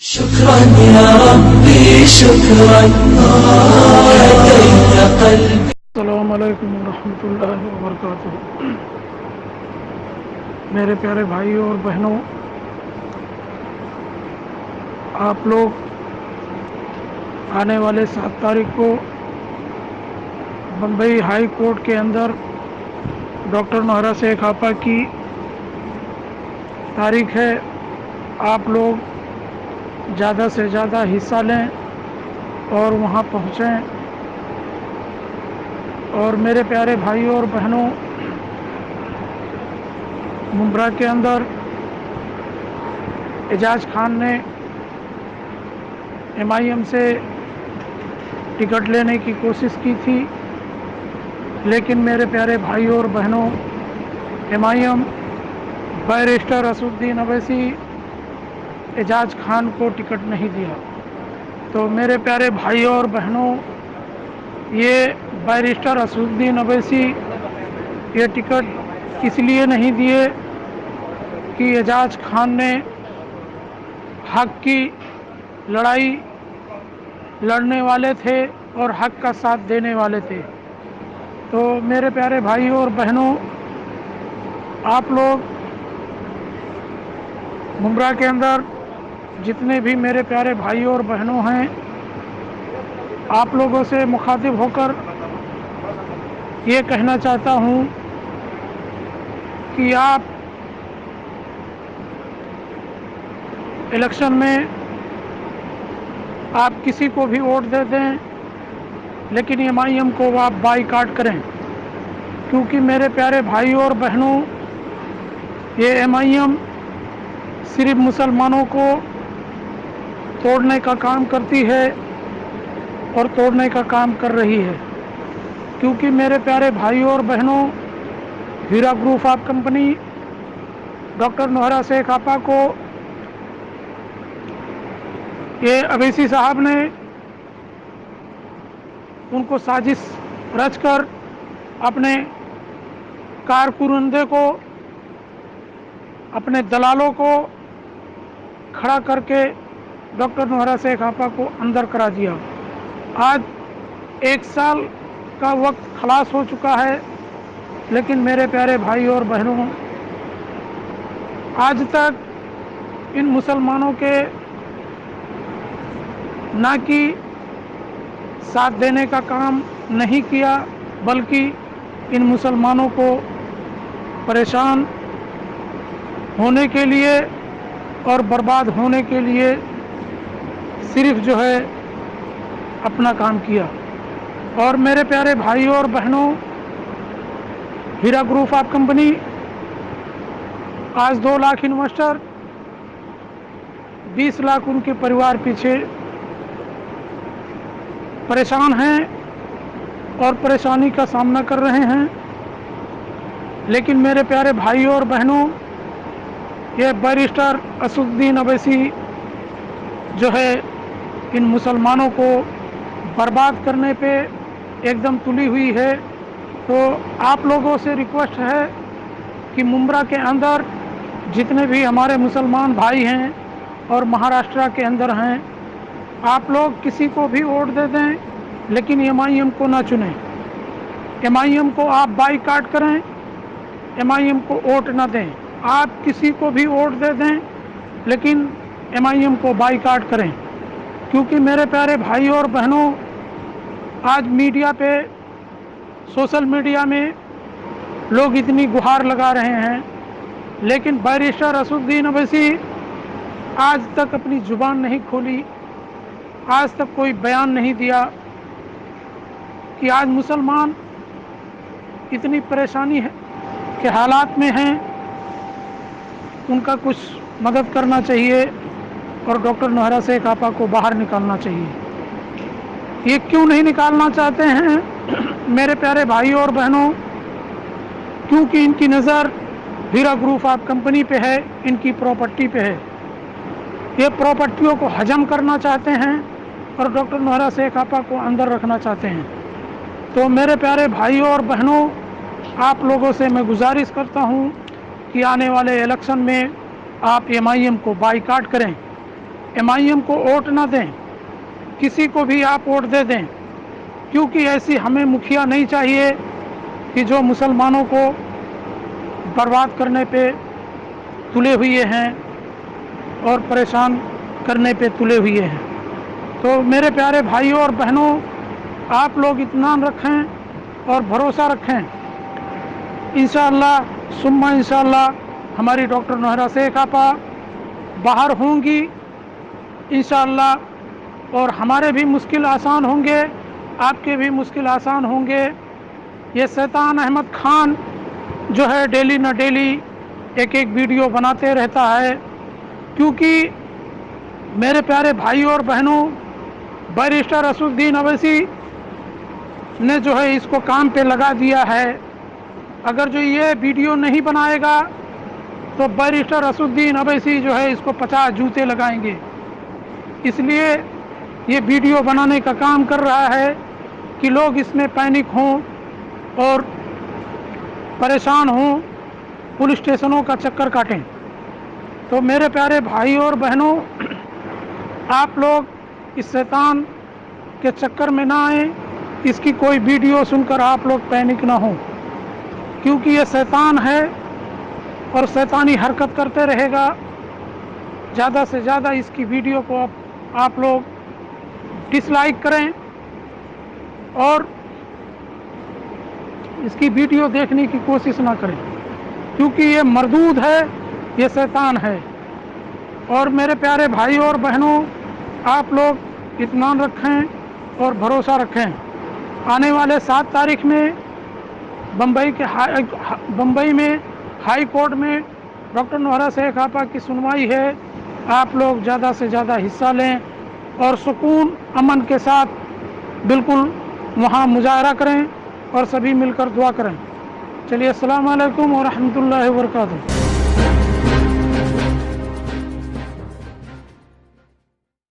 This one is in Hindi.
शुक्रान या रब्बी शुक्रान हदैत क़ल्बी। अस्सलामु अलैकुम रहमतुल्लाहि व बरकातुहू। मेरे प्यारे भाइयों और बहनों, आप लोग आने वाले 7 तारीख को बम्बई हाई कोर्ट के अंदर डॉक्टर नोहरा शेख आपा की तारीख है। आप लोग ज़्यादा से ज़्यादा हिस्सा लें और वहाँ पहुँचें। और मेरे प्यारे भाइयों और बहनों, मुंब्रा के अंदर एजाज खान ने MIM से टिकट लेने की कोशिश की थी, लेकिन मेरे प्यारे भाइयों और बहनों, MIM बैरिस्टर असदुद्दीन अवैसी एजाज खान को टिकट नहीं दिया। तो मेरे प्यारे भाइयों और बहनों, ये बैरिस्टर असदुद्दीन अवैसी ये टिकट इसलिए नहीं दिए कि एजाज खान ने हक की लड़ाई लड़ने वाले थे और हक का साथ देने वाले थे। तो मेरे प्यारे भाइयों और बहनों, आप लोग मुंब्रा के अंदर जितने भी मेरे प्यारे भाइयों और बहनों हैं, आप लोगों से मुखातिब होकर ये कहना चाहता हूँ कि आप इलेक्शन में आप किसी को भी वोट दे दें, लेकिन MIM को आप बाईकाट करें, क्योंकि मेरे प्यारे भाइयों और बहनों, ये MIM सिर्फ मुसलमानों को तोड़ने का काम करती है और तोड़ने का काम कर रही है। क्योंकि मेरे प्यारे भाइयों और बहनों, Heera group of company doctor Nowhera Shaikh आपा को ये अवैसी साहब ने उनको साजिश रचकर अपने कारकुनदे को, अपने दलालों को खड़ा करके डॉक्टर नोहरा शेख आपा को अंदर करा दिया। आज 1 साल का वक्त खलास हो चुका है, लेकिन मेरे प्यारे भाइयों और बहनों, आज तक इन मुसलमानों के ना कि साथ देने का काम नहीं किया, बल्कि इन मुसलमानों को परेशान होने के लिए और बर्बाद होने के लिए सिर्फ जो है अपना काम किया। और मेरे प्यारे भाइयों और बहनों, हीरा ग्रुप ऑफ कंपनी आज 2 लाख इन्वेस्टर, 20 लाख उनके परिवार पीछे परेशान हैं और परेशानी का सामना कर रहे हैं। लेकिन मेरे प्यारे भाइयों और बहनों, ये बैरिस्टर असदुद्दीन अवैसी जो है इन मुसलमानों को बर्बाद करने पे एकदम तुली हुई है। तो आप लोगों से रिक्वेस्ट है कि मुंब्रा के अंदर जितने भी हमारे मुसलमान भाई हैं और महाराष्ट्र के अंदर हैं, आप लोग किसी को भी वोट दे दें, लेकिन MIM को ना चुनें। MIM को आप बाईकाट करें, MIM को वोट ना दें। आप किसी को भी वोट दे दें, लेकिन MIM को बाईकाट करें। क्योंकि मेरे प्यारे भाइयों और बहनों, आज मीडिया पे, सोशल मीडिया में लोग इतनी गुहार लगा रहे हैं, लेकिन बैरिस्टर असदुद्दीन अवैसी आज तक अपनी जुबान नहीं खोली, आज तक कोई बयान नहीं दिया कि आज मुसलमान इतनी परेशानी है के हालात में हैं, उनका कुछ मदद करना चाहिए और डॉक्टर नोहरा शेख आपा को बाहर निकालना चाहिए। ये क्यों नहीं निकालना चाहते हैं मेरे प्यारे भाइयों और बहनों? क्योंकि इनकी नज़र हीरा ग्रुप ऑफ कंपनी पे है, इनकी प्रॉपर्टी पे है। ये प्रॉपर्टियों को हजम करना चाहते हैं और डॉक्टर नोहरा शेख आपा को अंदर रखना चाहते हैं। तो मेरे प्यारे भाइयों और बहनों, आप लोगों से मैं गुजारिश करता हूं कि आने वाले इलेक्शन में आप MIM को बाईकाट करें। MIM को वोट ना दें, किसी को भी आप वोट दे दें, क्योंकि ऐसी हमें मुखिया नहीं चाहिए कि जो मुसलमानों को बर्बाद करने पे तुले हुए हैं और परेशान करने पे तुले हुए हैं। तो मेरे प्यारे भाइयों और बहनों, आप लोग इत्मीनान रखें और भरोसा रखें। इंशाअल्लाह सुम्मा इंशाअल्लाह हमारी डॉक्टर नोहरा शेख आपा बाहर होंगी इंशाअल्लाह, और हमारे भी मुश्किल आसान होंगे, आपके भी मुश्किल आसान होंगे। ये शैतान अहमद खान जो है डेली न डेली एक एक वीडियो बनाते रहता है, क्योंकि मेरे प्यारे भाइयों और बहनों, बैरिस्टर असदुद्दीन अवैसी ने जो है इसको काम पे लगा दिया है। अगर जो ये वीडियो नहीं बनाएगा तो बैरिस्टर असदुद्दीन अवैसी जो है इसको 50 जूते लगाएंगे। इसलिए ये वीडियो बनाने का काम कर रहा है कि लोग इसमें पैनिक हों और परेशान हों, पुलिस स्टेशनों का चक्कर काटें। तो मेरे प्यारे भाइयों और बहनों, आप लोग इस शैतान के चक्कर में ना आए, इसकी कोई वीडियो सुनकर आप लोग पैनिक ना हो, क्योंकि ये शैतान है और शैतानी हरकत करते रहेगा। ज़्यादा से ज़्यादा इसकी वीडियो को आप लोग डिसलाइक करें और इसकी वीडियो देखने की कोशिश ना करें, क्योंकि ये मरदूद है, ये शैतान है। और मेरे प्यारे भाइयों और बहनों, आप लोग इत्मीनान रखें और भरोसा रखें। आने वाले 7 तारीख में बम्बई में हाई कोर्ट में डॉक्टर नोहरा शेख आपा की सुनवाई है। आप लोग ज़्यादा से ज़्यादा हिस्सा लें और सुकून अमन के साथ बिल्कुल वहाँ मुजाहरा करें और सभी मिलकर दुआ करें। चलिए, अस्सलाम वालेकुम व रहमतुल्लाहि व बरकातुहू।